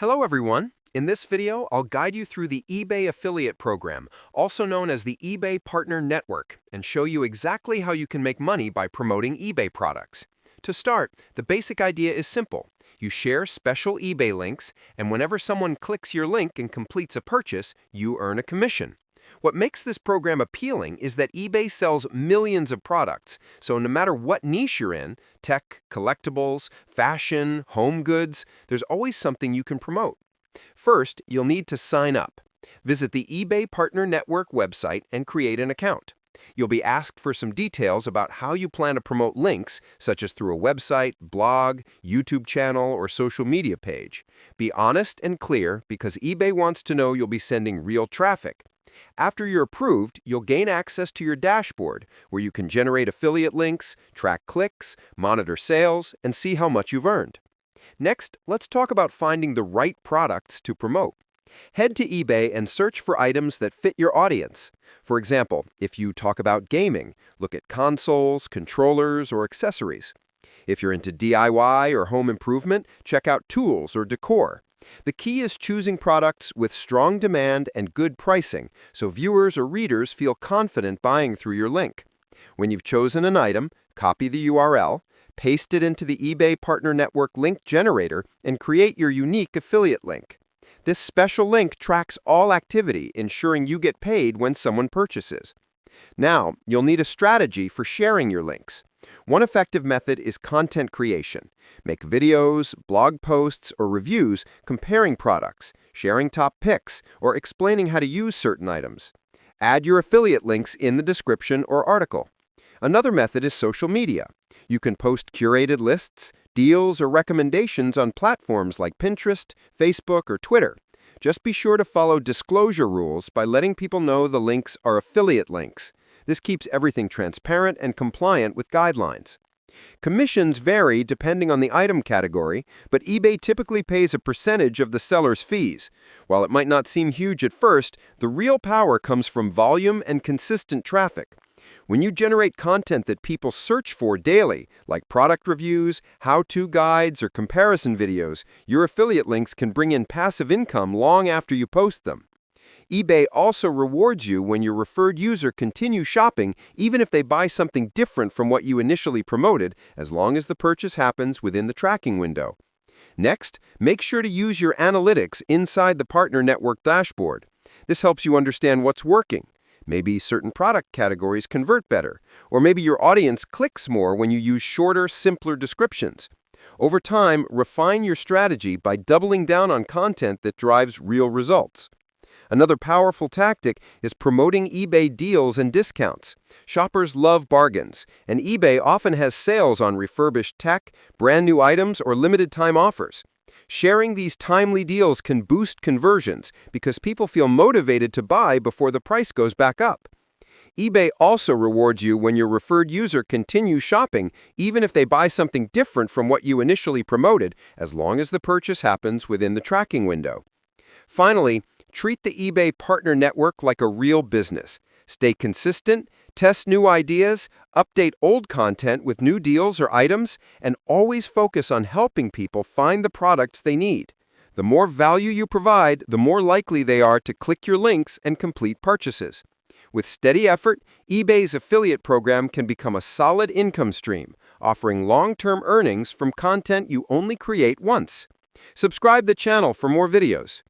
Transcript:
Hello everyone. In this video, I'll guide you through the eBay affiliate program, also known as the eBay Partner Network, and show you exactly how you can make money by promoting eBay products. To start, the basic idea is simple. You share special eBay links, and whenever someone clicks your link and completes a purchase, you earn a commission. What makes this program appealing is that eBay sells millions of products, so no matter what niche you're in, tech, collectibles, fashion, home goods, there's always something you can promote. First, you'll need to sign up. Visit the eBay Partner Network website and create an account. You'll be asked for some details about how you plan to promote links, such as through a website, blog, YouTube channel, or social media page. Be honest and clear because eBay wants to know you'll be sending real traffic. After you're approved, you'll gain access to your dashboard, where you can generate affiliate links, track clicks, monitor sales, and see how much you've earned. Next, let's talk about finding the right products to promote. Head to eBay and search for items that fit your audience. For example, if you talk about gaming, look at consoles, controllers, or accessories. If you're into DIY or home improvement, check out tools or decor. The key is choosing products with strong demand and good pricing, so viewers or readers feel confident buying through your link. When you've chosen an item, copy the URL, paste it into the eBay Partner Network link generator, and create your unique affiliate link. This special link tracks all activity, ensuring you get paid when someone purchases. Now, you'll need a strategy for sharing your links. One effective method is content creation. Make videos, blog posts, or reviews comparing products, sharing top picks, or explaining how to use certain items. Add your affiliate links in the description or article. Another method is social media. You can post curated lists, deals, or recommendations on platforms like Pinterest, Facebook, or Twitter. Just be sure to follow disclosure rules by letting people know the links are affiliate links. This keeps everything transparent and compliant with guidelines. Commissions vary depending on the item category, but eBay typically pays a percentage of the seller's fees. While it might not seem huge at first, the real power comes from volume and consistent traffic. When you generate content that people search for daily, like product reviews, how-to guides, or comparison videos, your affiliate links can bring in passive income long after you post them. eBay also rewards you when your referred user continues shopping even if they buy something different from what you initially promoted, as long as the purchase happens within the tracking window. Next, make sure to use your analytics inside the Partner Network dashboard. This helps you understand what's working. Maybe certain product categories convert better, or maybe your audience clicks more when you use shorter, simpler descriptions. Over time, refine your strategy by doubling down on content that drives real results. Another powerful tactic is promoting eBay deals and discounts. Shoppers love bargains, and eBay often has sales on refurbished tech, brand new items, or limited-time offers. Sharing these timely deals can boost conversions because people feel motivated to buy before the price goes back up. eBay also rewards you when your referred user continues shopping, even if they buy something different from what you initially promoted, as long as the purchase happens within the tracking window. Finally, treat the eBay Partner Network like a real business. Stay consistent, test new ideas, update old content with new deals or items, and always focus on helping people find the products they need. The more value you provide, the more likely they are to click your links and complete purchases. With steady effort, eBay's affiliate program can become a solid income stream, offering long-term earnings from content you only create once. Subscribe to the channel for more videos.